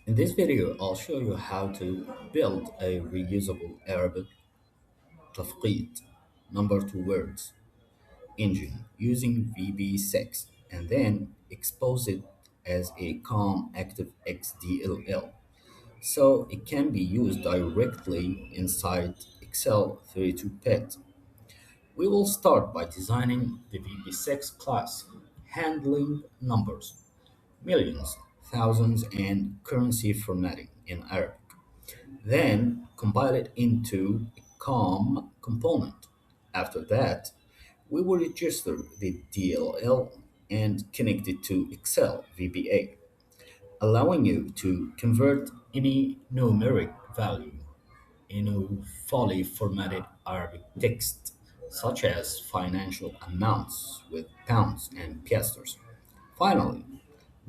In this video, I'll show you how to build a reusable Arabic Tafqeet number two words engine using VB6 and then expose it as a COM active XDLL so it can be used directly inside Excel 32-bit. We will start by designing the VB6 class, handling numbers, millions, thousands, and currency formatting in Arabic. Then compile it into a COM component. After that, we will register the DLL and connect it to Excel VBA, allowing you to convert any numeric value into fully formatted Arabic text, such as financial amounts with pounds and piastres. Finally,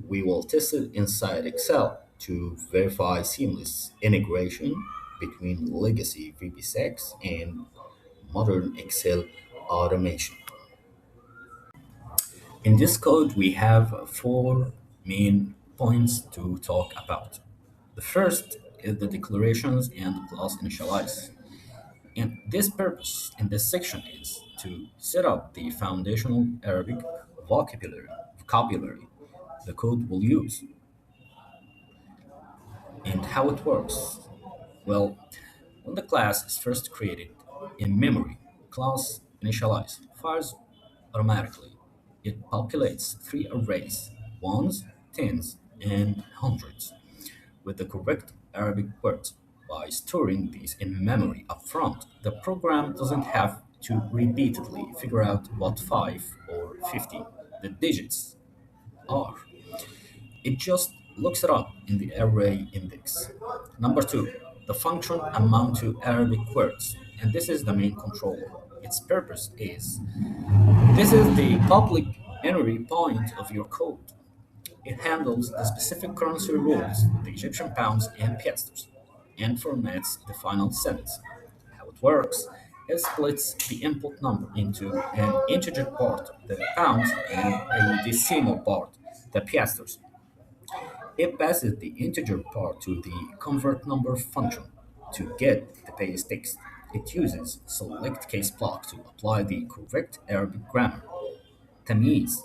we will test it inside Excel to verify seamless integration between legacy VB6 and modern Excel automation. In this code, we have four main points to talk about. The first is the declarations and class initialize. And this purpose in this section is to set up the foundational Arabic vocabulary the code will use and how it works. Well, when the class is first created in memory, class initialize fires automatically. It populates three arrays, ones, tens, and hundreds, with the correct Arabic words. By storing these in memory upfront, the program doesn't have to repeatedly figure out what 5 or 50 the digits are. It just looks it up in the array index. Number two, the function amount to Arabic words, and this is the main controller. Its purpose is this is the public entry point of your code. It handles the specific currency rules, the Egyptian pounds and piastres, and formats the final sentence. How it works, it splits the input number into an integer part, the pounds, and a decimal part, the piastres. It passes the integer part to the convert number function to get the base text. It uses select case block to apply the correct Arabic grammar. Tamiz.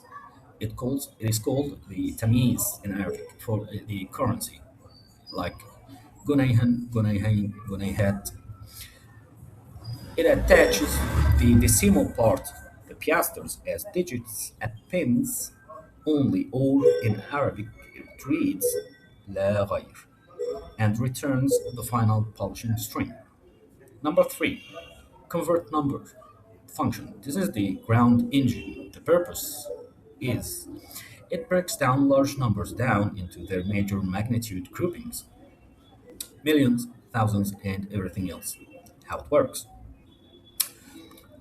It is called the tamiz in Arabic for the currency, like gunayhan, gunayhain, gunayhat. It attaches the decimal part, the piastres, as digits and pins only, or in Arabic it reads لا غير and returns the final publishing string. Number three, convert number function. This is the ground engine. The purpose is it breaks down large numbers down into their major magnitude groupings, millions, thousands, and everything else. How it works?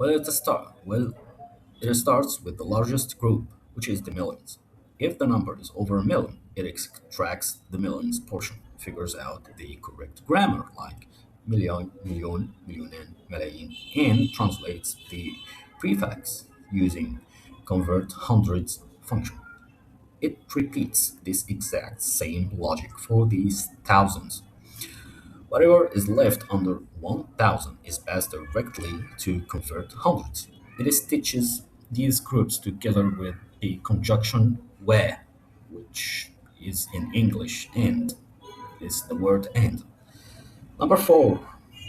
It starts with the largest group, which is the millions. If the number is over a million, it extracts the millions portion, figures out the correct grammar like million, million, millionen, million, and translates the prefix using convert hundreds function. It repeats this exact same logic for these thousands. Whatever is left under 1000 is passed directly to convert hundreds. It stitches these groups together with a conjunction where, which is in English and is the word and. Number four,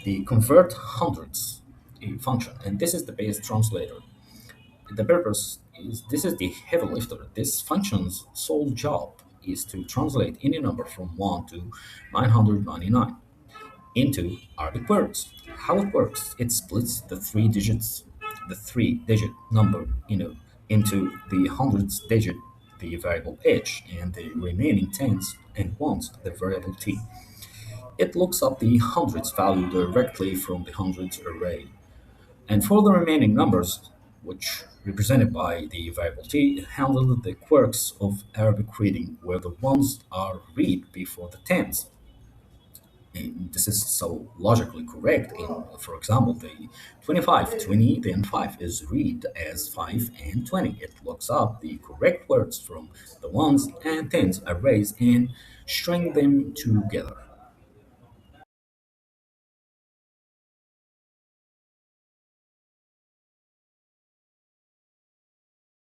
the convert hundreds a function, and this is the base translator. The purpose is this is the heavy lifter. This function's sole job is to translate any number from 1 to 999 into Arabic words. How it works, it splits the three-digit number, into the hundreds digit, the variable h, and the remaining tens and ones, the variable t. It looks up the hundreds value directly from the hundreds array. And for the remaining numbers, which represented by the variable t, it handles the quirks of Arabic reading, where the ones are read before the tens. And this is so logically correct. For example, the 25, 20, then 5 is read as 5 and 20. It looks up the correct words from the ones and tens arrays and string them together.